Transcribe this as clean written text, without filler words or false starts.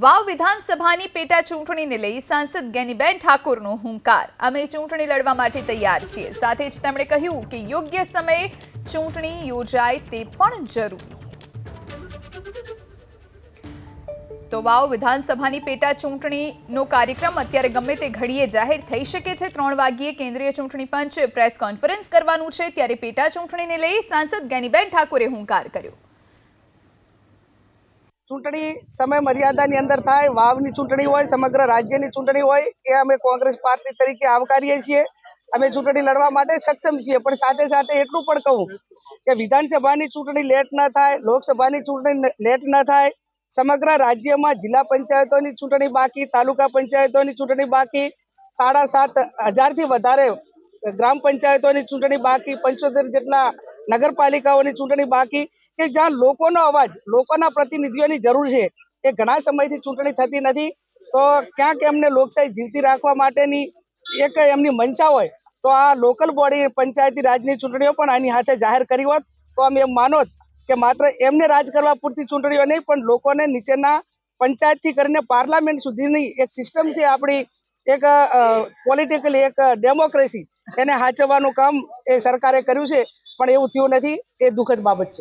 વાવ વિધાનસભાની પેટા ચૂંટણીને લઈ સાંસદ ગેનીબેન ઠાકોરનો હુંકાર। અમે ચૂંટણી લડવા માટે તૈયાર છીએ। સાથે જ તેમણે કહ્યું કે યોગ્ય સમયે ચૂંટણી યોજાય તે પણ જરૂરી। તો વાવ વિધાનસભાની પેટા ચૂંટણીનો કાર્યક્રમ અત્યારે ગમે તે ઘડીએ જાહેર થઈ શકે છે। 3 વાગ્યે કેન્દ્રીય ચૂંટણી પંચ પ્રેસ કોન્ફરન્સ કરવાનું છે, ત્યારે પેટા ચૂંટણીને લઈ સાંસદ ગેનીબેન ઠાકોરે હુંકાર કર્યો। चूंटणी समय मर्यादा अंदर थाय। वावनी चूंटणी होय, समग्र राज्यनी चूंटणी होय, ए अमे कोंग्रेस पार्टी तरीके आवकारीए छीए। अमे चूंटणी लड़वा माटे सक्षम छीए, पण साथे साथे एटલું પણ કહું કે વિધાનસભાની ચૂંટણી લેટ ન થાય, લોકસભાની ચૂંટણી લેટ ન થાય। સમગ્ર રાજ્યમાં જિલ્લા પંચાયતોની ચૂંટણી બાકી, તાલુકા પંચાયતોની ચૂંટણી બાકી, 7,500 થી વધારે ગ્રામ પંચાયતોની ચૂંટણી બાકી, 75 જેટલા નગરપાલિકાઓની ચૂંટણી બાકી, કે જ્યાં લોકોનો અવાજ, લોકોના પ્રતિનિધિઓની જરૂર છે, એ ઘણા સમયથી ચૂંટણી થતી નથી। તો ક્યાંક એમને લોકશાહી જીવતી રાખવા માટેની એક એમની મંશા હોય તો આ લોકલ બોડી પંચાયતી રાજની ચૂંટણીઓ પણ આની હાથે જાહેર કરી હોત તો અમે એમ માનોત કે માત્ર એમને રાજ કરવા પૂરતી ચૂંટણીઓ નહીં, પણ લોકોને નીચેના પંચાયતથી કરીને પાર્લામેન્ટ સુધીની એક સિસ્ટમ છે આપણી, એક પોલિટિકલી એક ડેમોક્રેસી, એને હાચવવાનું કામ એ સરકારે કર્યું છે, પણ એવું થયું નથી। એ દુઃખદ બાબત છે।